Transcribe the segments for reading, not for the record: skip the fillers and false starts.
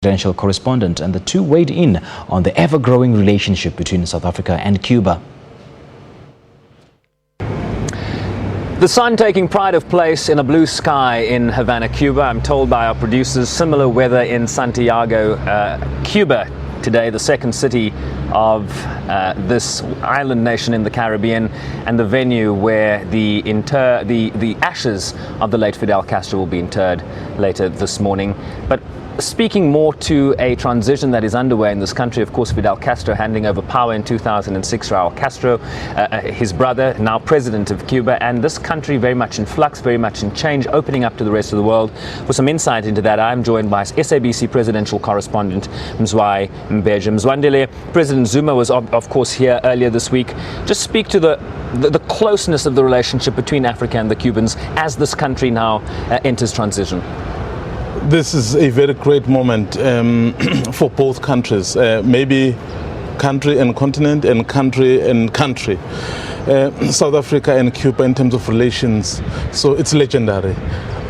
presidential correspondent, and the two weighed in on the ever-growing relationship between South Africa and Cuba. The sun taking pride of place in a blue sky in Havana, Cuba. I'm told by our producers, similar weather in Santiago, Cuba today, the second city of this island nation in the Caribbean, and the venue where the ashes of the late Fidel Castro will be interred later this morning. But speaking more to a transition that is underway in this country, of course, Fidel Castro handing over power in 2006, Raul Castro, his brother, now president of Cuba, and this country very much in flux, very much in change, opening up to the rest of the world. For some insight into that, I'm joined by SABC presidential correspondent Mzwandile. President Zuma was, of course, here earlier this week. Just speak to the closeness of the relationship between Africa and the Cubans as this country now enters transition. This is a very great moment for both countries, maybe country and continent and country and country. South Africa and Cuba in terms of relations, so it's legendary.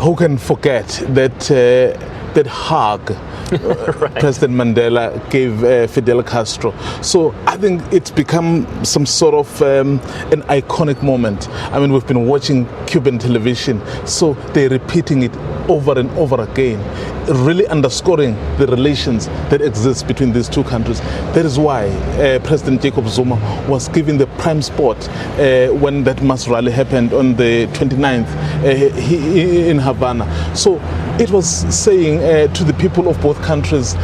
Who can forget that hug right. President Mandela gave Fidel Castro? So I think it's become some sort of an iconic moment. I mean, we've been watching Cuban television, so they're repeating it over and over again, really underscoring the relations that exist between these two countries. That is why President Jacob Zuma was given the prime spot when that mass rally happened on the 29th in Havana. So it was saying to the people of both countries,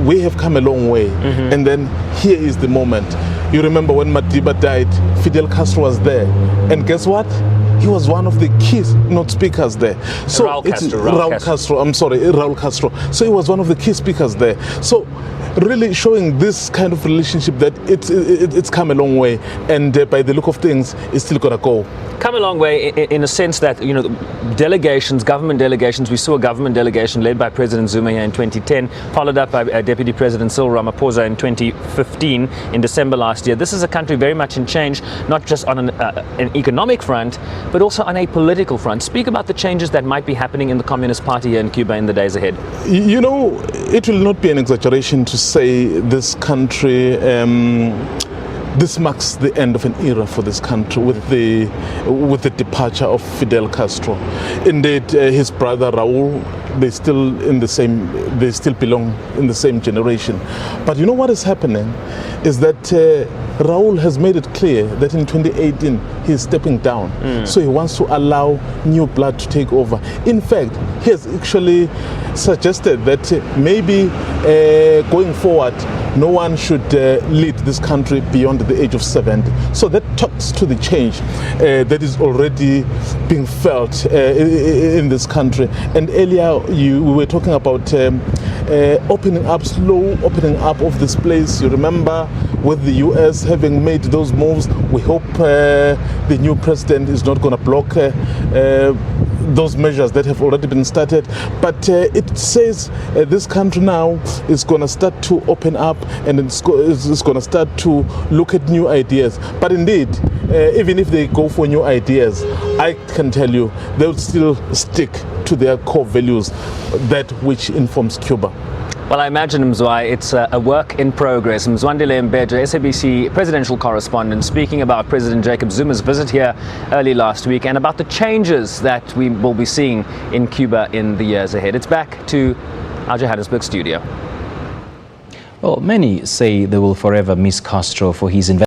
we have come a long way, and then here is the moment. You remember when Madiba died, Fidel Castro was there, and guess what? He was one of the key speakers there. So Raul Castro. So he was one of the key speakers there. So really showing this kind of relationship that it's come a long way, and by the look of things, it's still gonna go. Come a long way in a sense that, you know, delegations, government delegations, we saw a government delegation led by President Zuma here in 2010, followed up by Deputy President Cyril Ramaphosa in 2015, in December last year. This is a country very much in change, not just on an economic front, but also on a political front. Speak about the changes that might be happening in the Communist Party here in Cuba in the days ahead. You know, it will not be an exaggeration to say this country, this marks the end of an era for this country with the departure of Fidel Castro. Indeed, his brother Raul, they still belong in the same generation. But you know what is happening is that Raul has made it clear that in 2018 he is stepping down. So he wants to allow new blood to take over. In fact, he has actually suggested that maybe going forward, no one should lead this country beyond the age of 70. So that talks to the change that is already being felt in this country. And earlier we were talking about slow opening up of this place. You remember with the US having made those moves, we hope the new president is not going to block those measures that have already been started. But it says this country now is going to start to open up, and it's going to start to look at new ideas. But indeed, even if they go for new ideas, I can tell you they will still stick to their core values, that which informs Cuba. Well, I imagine, Mzwai, it's a work in progress. Mzwandile Mbeja, SABC presidential correspondent, speaking about President Jacob Zuma's visit here early last week and about the changes that we will be seeing in Cuba in the years ahead. It's back to our Johannesburg studio. Well, many say they will forever miss Castro for his investment